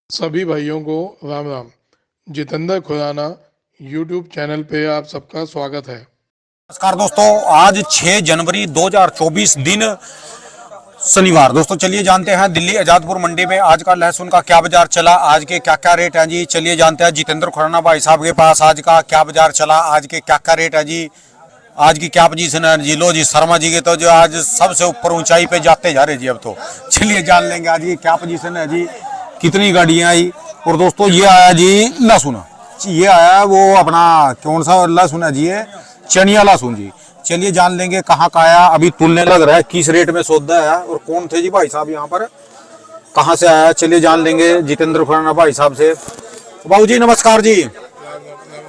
सभी भाइयों को राम राम। जितेंद्र खुराना यूट्यूब चैनल पे आप सबका स्वागत है। नमस्कार दोस्तों, आज 6 जनवरी 2024 दिन शनिवार। दोस्तों चलिए जानते हैं दिल्ली आजादपुर मंडी में आज का लहसुन का क्या बाजार चला, आज के क्या क्या रेट हैं जी। चलिए जानते हैं जितेंद्र खुराना भाई साहब के पास आज का क्या बाजार चला, आज के क्या क्या रेट है जी, आज की क्या पोजीशन है जी। लो जी शर्मा जी के तो जो आज सबसे ऊपर ऊंचाई पे जाते जा रहे जी। अब तो चलिए जान लेंगे आज की क्या पोजीशन है जी, कितनी गाड़ियां आई। और दोस्तों ये आया जी लहसुन, ये आया वो अपना कौन सा लहसुन है जी, ये चनिया लहसुन जी। चलिए जान लेंगे कहाँ का आया, अभी तुलने लग रहा है किस रेट में सौदा है और कौन थे जी भाई साहब यहाँ पर, कहाँ से आया। चलिए जान लेंगे जितेंद्र खुराना भाई साहब से। बाबू जी नमस्कार जी।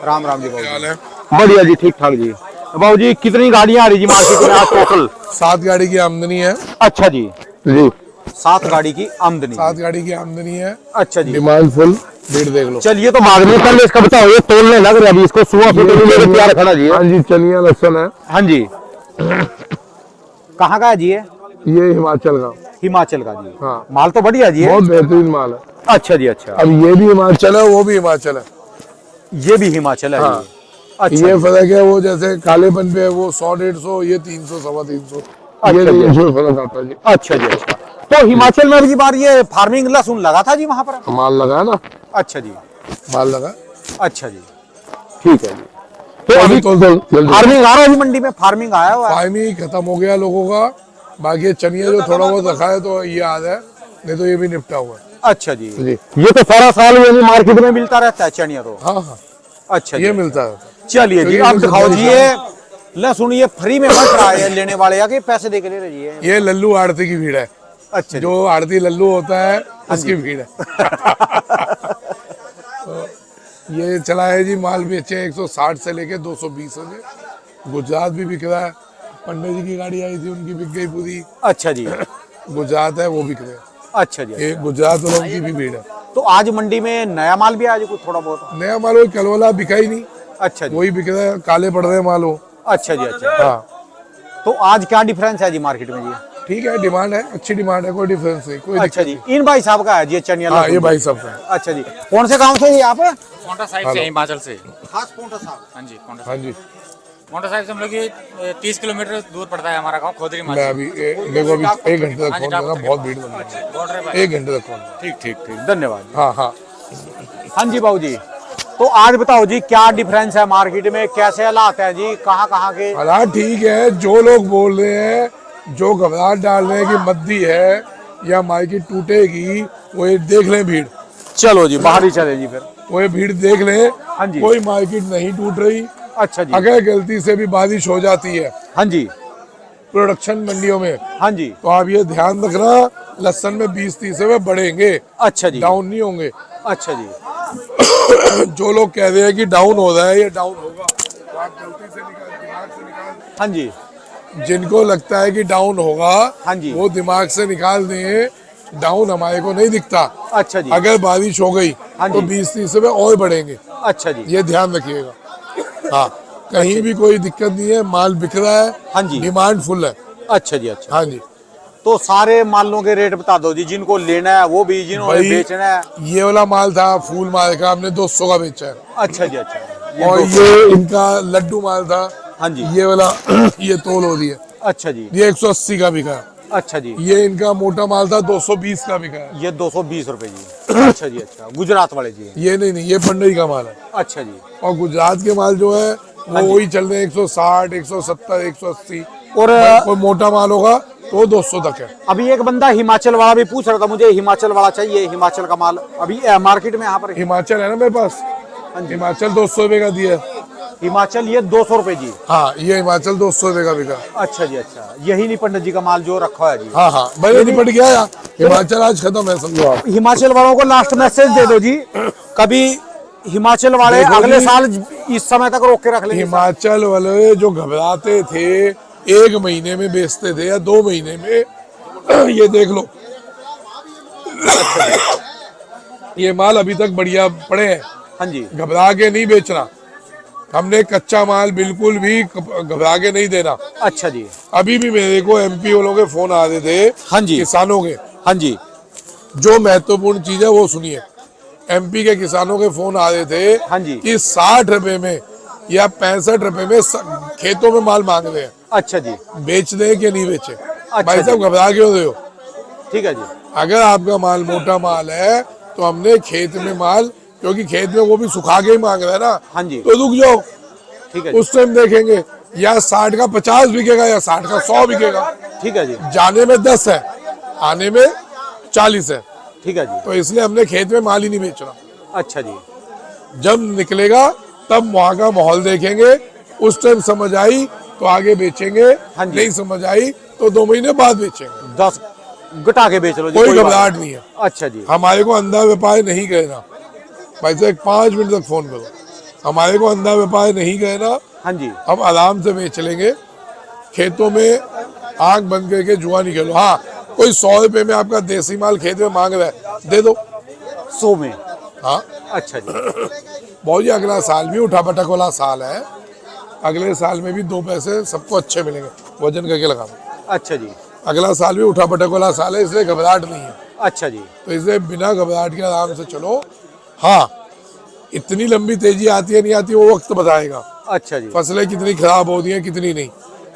राम राम जी। बढ़िया जी, ठीक ठाक जी। बाबू जी कितनी गाड़ियां आ रही जी मार्केट में आज टोटल? 7 गाड़ी की आमदनी है। अच्छा जी जी, 7 गाड़ी की आमदनी। 7 गाड़ी की आमदनी है। अच्छा जी, डिमांड फुल, भीड़ देख लो। चलिए तो बाद में पहले इसका बताओ, ये तोलने लग रहा है अभी, इसको सुबह से तैयार खड़ा जी। हाँ जी, चनिया लहसुन है। हाँ जी, कहाँ का है जी ये हिमाचल का। हिमाचल का जी। हाँ, माल तो बढ़िया जी, बहुत बेहतरीन माल है। अच्छा जी। अच्छा, अब ये भी हिमाचल है, वो भी हिमाचल है। ये भी हिमाचल है। हाँ। जी। अच्छा, ये फर्क है, वो जैसे कालेपन पे है वो 100-150, ये 300 सवा 300, ये अच्छा जी। इसमें फर्क आता है जी। अच्छा जी। अच्छा, तो हिमाचल में अभी बार ये फार्मिंग लहसुन लगा था जी वहाँ पर? माल लगा ना। अच्छा जी, माल लगा। अच्छा जी, ठीक है जी। तो अभी तो फार्मिंग आ रहा है मंडी में, फार्मिंग आया हुआ है? फार्मिंग खत्म हो गया लोगों का, बाकी चनिया जो थोड़ा बहुत रखा है तो ये आ है, नहीं तो ये भी निपटा हुआ है। अच्छा जी, ये तो सारा साल यानी मार्केट में मिलता रहता है चनिया तो? हाँ हाँ, अच्छा ये जी। मिलता है। चलिए जी, अब दिखाओ जी ये लहसुन, ये फ्री में बच रहा है लेने वाले या कि पैसे दे के ले रही है? ये लल्लू आड़ती की भीड़ है। अच्छा, जो आड़ती लल्लू होता है उसकी भीड़ है। तो ये चला है जी, माल बेचे 160 से लेके 220 से। गुजरात भी बिक रहा है। पंडित जी की गाड़ी आई थी, उनकी बिक गई पूरी। अच्छा जी, गुजरात है वो बिक रहे हैं। अच्छा जी। ये गुजरात वालों की भी भीड़ है। तो आज मंडी में नया माल भी आज कुछ थोड़ा बहुत? नया माल वही कलवला बिका ही नहीं। अच्छा जी, वही बिक रहा है, काले पड़ रहे हैं माल वो। अच्छा जी। अच्छा, हाँ तो आज क्या डिफरेंस है जी मार्केट में जी? ठीक है, डिमांड है, अच्छी डिमांड है, कोई डिफरेंस नहीं, कोई अच्छा दिक्कत जी, इन भाई साहब का है जी चनिया नहीं। हाँ, लहसुन? ये भाई साहब का है। अच्छा जी, कौन से गांव से आप? पोंटा साहिब से, हिमाचल से। खास पोंटा साहब? हाँ जी, पोंटा हाँ जी, पोंटा साहिब से हम लोग ये 30 किलोमीटर दूर पड़ता है हमारा गांव खोदरी मैं मार्केट। अभी देखो, अभी 1 घंटे तक फोन करना, बहुत भीड़ बन रही बॉर्डर है। पर। 1 घंटे तक फोन। ठीक ठीक ठीक, धन्यवाद। हाँ हाँ, हाँ जी बाबू जी, तो आज बताओ जी क्या डिफरेंस है मार्केट में, कैसे हालात है जी, कहाँ के? हालात ठीक है। जो लोग बोल रहे हैं, जो घबराहट डाल रहे हैं कि मद्दी है या मार्केट टूटेगी, वो ये देख लें भीड़। चलो जी बाहर ही चले जी फिर। वो ये भीड़ देख लें। हाँ जी। कोई मार्केट नहीं टूट रही। अच्छा जी। अगर गलती से भी बारिश हो जाती है हाँ जी, प्रोडक्शन मंडियों में, हाँ जी। तो आप ये ध्यान रखना, लहसन में 20-30 रुपए बढ़ेंगे, अच्छा जी, डाउन नहीं होंगे। अच्छा जी। जो लोग कह रहे हैं कि डाउन हो रहा है, ये डाउन होगा, तो आप गलती से दिमाग से निकाल। हाँ जी, जिनको लगता है कि डाउन होगा, हाँ जी। वो दिमाग से निकाल दें। डाउन हमारे को नहीं दिखता। अच्छा जी, अगर बारिश हो गई हाँ तो जी। 20-30 रुपए और बढ़ेंगे। अच्छा जी, ये ध्यान रखिएगा। हाँ, कहीं भी कोई दिक्कत नहीं है, माल बिक रहा है। हाँ जी। डिमांड फुल है। अच्छा जी। अच्छा, हाँ जी, तो सारे मालों के रेट बता दो जी, जिनको लेना है वो भी, जिन्होंने भाई बेचना है। ये वाला माल था फूल माल का, हमने 200 का बेचा है। अच्छा जी। अच्छा, और 200। ये इनका लड्डू माल था। हाँ जी, ये वाला ये तोल हो रही है, अच्छा जी। ये 180 का बिका है। अच्छा जी, ये इनका मोटा माल था, 220 का बिका है। ये 220 रुपए जी। अच्छा जी। अच्छा, गुजरात वाले जी? ये नहीं, ये पंडई का माल है। अच्छा जी। और गुजरात के माल जो है हाँ वो जी। वही चल रहे हैं, 160, 170, 180। और कोई मोटा माल होगा तो 200 तक है। अभी एक बंदा हिमाचल वाला भी पूछ रहा था, मुझे हिमाचल वाला चाहिए, हिमाचल का माल अभी मार्केट में यहाँ पर? हिमाचल है ना मेरे पास, हिमाचल 200 रुपए का दिया है। हिमाचल ये 200 रुपए जी? हाँ, ये हिमाचल 200 रुपए का बिका। अच्छा जी। अच्छा, यही नहीं पंडित जी का माल जो रखा है जी? हाँ हाँ, भले निपट गया यार, हिमाचल आज खत्म है, समझो आप। हिमाचल वालों को लास्ट मैसेज दे दो जी, कभी हिमाचल वाले देखो अगले जी, साल इस समय तक रोक के रख लेंगे। हिमाचल वाले जो घबराते थे 1 महीने में बेचते थे या 2 महीने में, ये देख लो। ये माल अभी तक बढ़िया पड़े हैं। हाँ जी, घबरा के नहीं बेचना। हमने कच्चा माल बिल्कुल भी घबरा के नहीं देना। अच्छा जी। अभी भी मेरे को एमपी वालों के फोन आ रहे थे, हाँ जी, किसानों के। हाँ जी, जो महत्वपूर्ण चीज है वो सुनिए। एमपी के किसानों के फोन आ रहे थे हाँ जी। कि 60 रुपए में या 65 रुपए में खेतों में माल मांग रहे हैं, अच्छा जी, बेच दें कि नहीं बेचे। भाई जी। साहब घबरा क्यों रहे हो? ठीक है जी, अगर आपका माल मोटा माल है तो हमने खेत में माल, क्योंकि खेत में वो भी सुखा के ही मांग रहा है ना, हाँ जी। तो रुक जाओ, ठीक है जी, उस टाइम देखेंगे या 60 का 50 बिकेगा या 60 का 100 बिकेगा। ठीक है जी, जाने में 10 है, आने में 40 है, ठीक है जी, तो इसलिए हमने खेत में माल ही नहीं बेचना। अच्छा जी, जब निकलेगा तब वहां का माहौल देखेंगे, उस टाइम समझ आई तो आगे बेचेंगे, हाँ जी। नहीं समझ आई तो 2 महीने बाद बेचेंगे। 10 घटा के बेच लो जी, कोई बात घबराहट नहीं है। अच्छा जी, हमारे को अंधा व्यापार नहीं कहना। भाई साहब 5 मिनट तक फोन करो, हमारे को अंधा व्यापार नहीं कहना। हाँ जी, हम आराम से बेच लेंगे, खेतों में आंख बंद करके जुआ नहीं खेलो। हाँ, कोई 100 रुपए में आपका देसी माल खेत में मांग रहा है, दे दो। 100 में, हाँ अच्छा जी, बहुत जी, अगला साल भी उठा पटक वाला साल है, अगले साल में भी 2 पैसे सबको अच्छे मिलेंगे, वजन करके लगा दो। अच्छा जी, अगला साल भी उठा पटक वाला साल है, इसलिए घबराहट नहीं है। अच्छा जी, तो इसलिए बिना घबराहट के आराम से चलो। हाँ, इतनी लंबी तेजी आती है नहीं आती वो वक्त बताएगा, अच्छा जी, फसलें कितनी खराब होती हैं कितनी नहीं,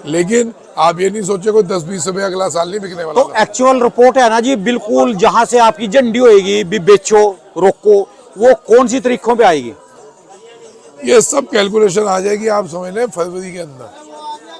लेकिन आप ये नहीं सोचे कोई 10-20 रुपए अगला साल नहीं बिकने वाला। तो एक्चुअल रिपोर्ट है ना जी, बिल्कुल जहां से आपकी झंडी होएगी भी बेचो रोको, वो कौन सी तारीखों पे आएगी? ये सब कैलकुलेशन आ जाएगी, आप समझ लें फरवरी के अंदर,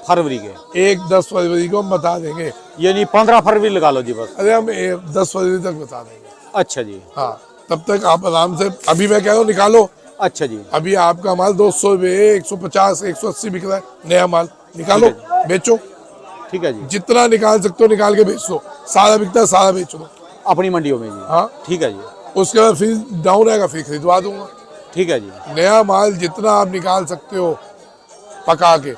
फरवरी के 1-10 फरवरी को हम बता देंगे। यानी 15 फरवरी लगा लो जी बस। अरे हम 10 फरवरी तक बता देंगे। अच्छा जी, हाँ, तब तक आप आराम से, अभी मैं कह रहा हूँ निकालो। अच्छा जी, अभी आपका माल 200 रुपये, 150, 180 बिक रहा है, नया माल निकालो, बेचो, ठीक है जी, जितना निकाल सकते हो निकाल के बेच दो, सारा बिकता है सारा बेच दो। अपनी मंडियों में जी, हाँ, ठीक है जी, उसके बाद फिर डाउन आएगा, फिर खरीदवा दूंगा। ठीक है जी, नया माल जितना आप निकाल सकते हो पका के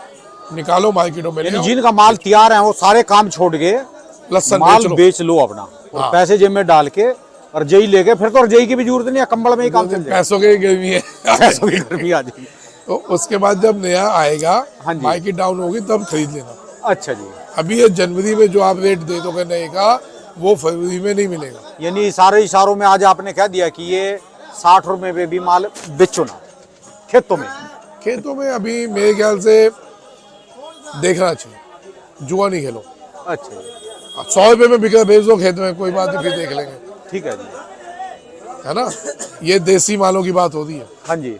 निकालो, मार्केटों में ले यानी आओ। जिनका माल तैयार है वो सारे काम छोड़ के लहसन माल बेच बेच लो अपना, और हाँ। पैसे जेब में डाल के और जई लेके, फिर तो रजाई की भी जरूरत नहीं है, कंबल में ही काम चल जाए, पैसों की गर्मी है। पैसों की गर्मी आ जाएगी। तो उसके बाद जब नया आएगा, हाँ जी। मार्केट डाउन होगी तब खरीद लेना। अच्छा जी, अभी ये जनवरी में जो आप रेट दे दोगे नए का, वो फरवरी में नहीं मिलेगा। यानी सारे इशारों में आज आपने कह दिया कि ये 60 रुपए में भी माल बेचो ना खेतों में। खेतों में अभी मेरे ख्याल से देखना चाहिए, जुआ नहीं खेलो। अच्छा जी, 100 रुपए में बिक रहा भेज दो खेत में, कोई बात नहीं, फिर देख लेंगे, ठीक है जी, है ना। ये देसी मालों की बात होती है, हाँ जी,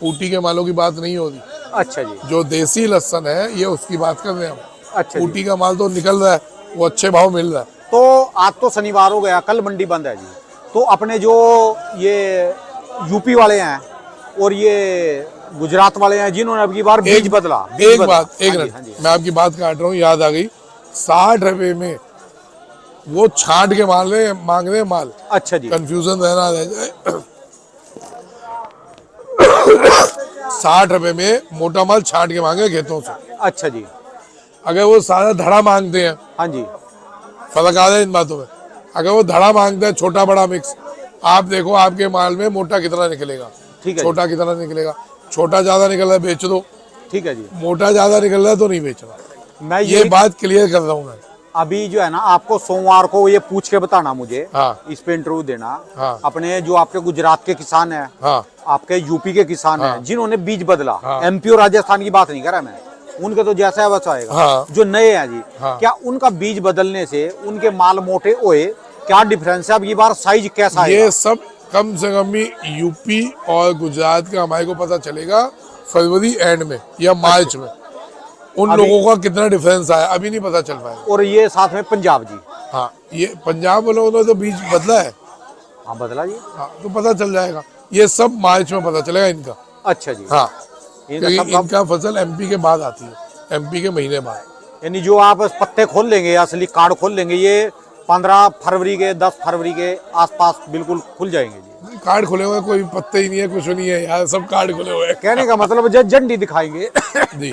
ऊटी के मालों की बात नहीं होती। अच्छा जी, जो देसी लहसन है ये उसकी बात कर रहे हैं हम। अच्छा जी। ऊटी का माल तो निकल रहा है, वो अच्छे भाव मिल रहा है। तो आज तो शनिवार हो गया, कल मंडी बंद है जी, तो अपने जो ये यूपी वाले हैं और ये गुजरात वाले हैं जिन्होंने अब की बार बीज बदला, एक बात, एक हाँ जी, मिनट, हाँ जी, मैं आपकी बात काट रहा हूँ, याद आ गई। 60 रुपए में वो छांट के मांग रहे हैं माल। अच्छा जी, कंफ्यूजन रहना रह जाए। 60 रुपए में मोटा माल छांट के मांगे खेतों से। अच्छा जी, अगर वो सारा धड़ा मांगते हैं, हाँ जी, फर्क आ रहा है इन बातों में। अगर वो धड़ा मांगते हैं छोटा बड़ा मिक्स, आप देखो आपके माल में मोटा कितना निकलेगा, ठीक है, छोटा कितना निकलेगा। छोटा ज्यादा निकल रहा है बेच दो, ठीक है जी। मोटा ज्यादा निकल रहा है तो नहीं बेचना। मैं ये बात क्लियर कर रहा हूँ मैं। अभी जो है ना, आपको सोमवार को ये पूछ के बताना मुझे, हाँ। इस पे इंटरव्यू देना। हाँ। अपने जो आपके गुजरात के किसान हैं, हाँ, आपके यूपी के किसान हाँ। हैं जिन्होंने बीज बदला, हाँ। एमपी और राजस्थान की बात नहीं कर रहा मैं, उनके तो जैसा है वैसा आएगा। हाँ। जो नए हैं जी, हाँ। क्या उनका बीज बदलने से उनके माल मोटे हुए, क्या डिफरेंस है? अब ये बार साइज कैसा आएगा? ये सब कम से कम ही यूपी और गुजरात का हमारे को पता चलेगा फरवरी एंड में या मार्च में। उन अभी- लोगों का कितना डिफरेंस आया अभी नहीं पता चल पाएगा। और ये साथ में पंजाब जी, हाँ, ये पंजाब वालों ने तो बीज बदला है। हाँ बदला जी, हाँ, तो पता चल जाएगा। ये सब मार्च में पता चलेगा इनका। अच्छा जी, हाँ, इनका क्योंकि सब इनका फसल एमपी के बाद आती है, एमपी के महीने बाद। यानी जो आप पत्ते खोल लेंगे, असली कार्ड खोल लेंगे, ये 15 फरवरी के 10 फरवरी के आसपास बिल्कुल खुल जाएंगे जी। कार्ड खुले हुए, कोई पत्ते ही नहीं है, कुछ नहीं है यार, सब कार्ड खुले हुए हैं। कहने का मतलब झंडी दिखाएंगे। जी,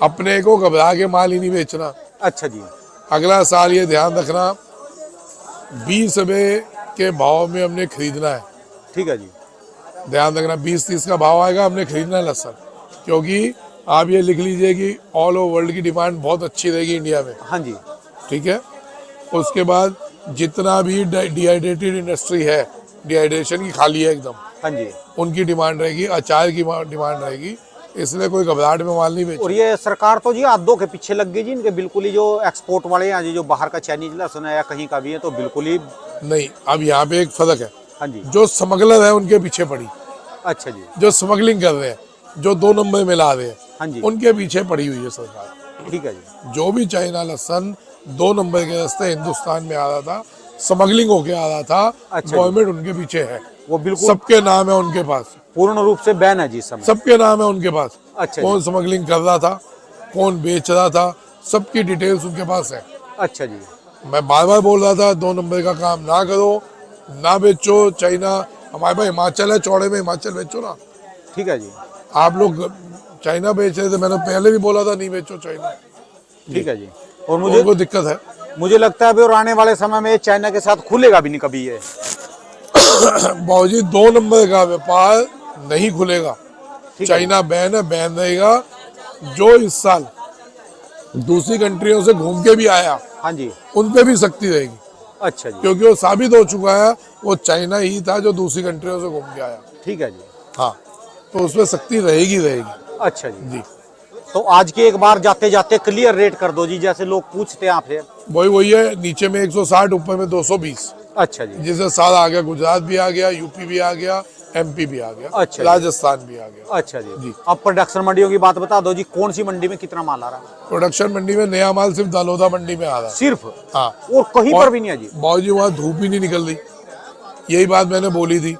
अपने को घबरा के माल ही नहीं बेचना। अच्छा जी, अगला साल ये ध्यान रखना, 20 रुपए के भाव में हमने खरीदना है। ठीक है जी, ध्यान रखना 20-30 का भाव आएगा, हमने खरीदना है लहसन। क्योंकि आप ये लिख लीजिए कि ऑल ओवर वर्ल्ड की डिमांड बहुत अच्छी रहेगी इंडिया में। हाँ जी, ठीक है। उसके बाद जितना भी डिहाइड्रेटेड इंडस्ट्री है डिहाइड्रेशन की खाली है एकदम, हाँ जी। उनकी डिमांड रहेगी, अचार की डिमांड रहेगी, इसलिए कोई घबराहट में माल नहीं बेचे। और ये सरकार तो जी आधों के पीछे लग गई जी, इनके बिल्कुल ही जो एक्सपोर्ट वाले हैं जी, जो बाहर का चाइनीज लहसुन है या कहीं का भी है, तो बिल्कुल ही नहीं, अब यहाँ पे एक फर्क है, हाँ जी। जो स्मगलर है उनके पीछे पड़ी, अच्छा जी। जो स्मगलिंग कर रहे हैं, जो 2 नंबर में ला रहे हैं, हाँ जी। उनके पीछे पड़ी हुई है सरकार। ठीक है जी। जो भी चाइना लहसन 2 नंबर के रास्ते हिंदुस्तान में आ रहा था, स्मगलिंग होके आ रहा था, अच्छा गवर्नमेंट उनके पीछे है, वो बिल्कुल सबके नाम है उनके पास, पूर्ण रूप से बैन है जी इस समय। सबके नाम है उनके पास। अच्छा कौन स्मगलिंग कर रहा था, कौन बेच रहा था, सबकी डिटेल्स उनके पास है। अच्छा जी। मैं बार बार बोल रहा था 2 नंबर का काम ना करो, ना बेचो चाइना। हमारे पास हिमाचल है, चौड़े में हिमाचल बेचो ना। ठीक है जी। आप लोग चाइना बेच रहे थे, मैंने पहले भी बोला था नहीं बेचो चाइना। ठीक है जी। और मुझे उनको दिक्कत है। मुझे लगता है अभी और आने वाले समय में चाइना के साथ खुलेगा भी नहीं कभी ये। बाबूजी 2 नंबर का व्यापार नहीं खुलेगा, चाइना बैन है, बैन रहेगा। जो इस साल दूसरी कंट्रियों से घूम के भी आया, हाँ जी। उन पे भी सख्ती रहेगी, अच्छा जी। क्योंकि वो साबित हो चुका है वो चाइना ही था जो दूसरी कंट्रियों से घूम के आया। ठीक है जी। हाँ, तो उसमें सख्ती रहेगी रहेगी। अच्छा जी। जी, तो आज के एक बार जाते जाते क्लियर रेट कर दो जी, जैसे लोग पूछते हैं आपसे। वही है, नीचे में 160, ऊपर में 220। अच्छा जी। जिससे सारा आ गया, गुजरात भी आ गया, यूपी भी आ गया, एमपी भी आ गया, अच्छा जी। राजस्थान भी आ गया। अच्छा जी। जी। अब प्रोडक्शन मंडियों की बात बता दो जी, कौन सी मंडी में कितना माल आ रहा है? प्रोडक्शन मंडी में नया माल सिर्फ दालोदा मंडी में आ रहा है। सिर्फ? हाँ, और कहीं पर भी नहीं है जी? बाबूजी वहाँ धूप ही नहीं निकल रही। यही बात मैंने बोली थी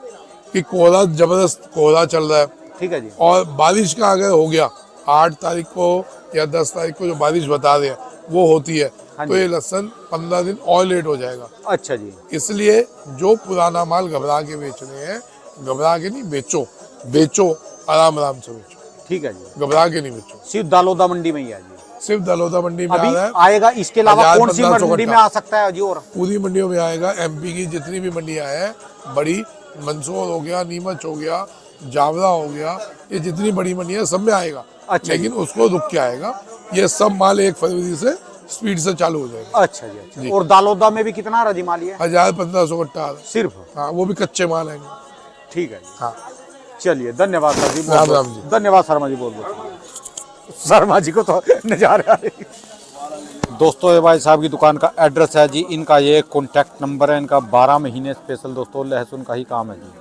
कि कोहरा, जबरदस्त कोहरा चल रहा है। ठीक है जी। और बारिश का अगर हो गया 8 तारीख को या 10 तारीख को, जो बारिश बता रहे हैं वो होती है, हाँ तो जी। ये लहसन 15 दिन और लेट हो जाएगा। अच्छा जी। इसलिए जो पुराना माल घबरा के बेचने हैं, घबरा के नहीं बेचो, बेचो आराम आराम से बेचो, ठीक है जी। घबरा के नहीं बेचो। सिर्फ दालोदा मंडी में ही है जी? सिर्फ दलोदा मंडी में आ अभी रहा है। आएगा, इसके अलावा 1000, कौन सी 1500 मंडी में कट्टा। आ सकता है जी? और पूरी मंडियों में आएगा। एमपी की जितनी भी मंडियां हैं बड़ी, मंदसौर हो गया, नीमच हो गया, जावरा हो गया, ये जितनी बड़ी मंडियां सब में आएगा। अच्छा लेकिन उसको रुक के आएगा। ये सब माल 1 फरवरी से स्पीड से चालू हो जाएगा। अच्छा जी। अच्छा। और दालोदा में भी कितना रजी माल है? 1000-1500 कट्टा आ रहा है। सिर्फ? हाँ, वो भी कच्चे माल आएंगे। ठीक है जी। हाँ, चलिए, धन्यवाद सर जी। राम राम जी। धन्यवाद शर्मा जी। बहुत शर्मा जी को तो नजारा आ रही। दोस्तों, ये भाई साहब की दुकान का एड्रेस है जी, इनका ये कॉन्टैक्ट नंबर है, इनका 12 महीने स्पेशल दोस्तों लहसुन का ही काम है जी।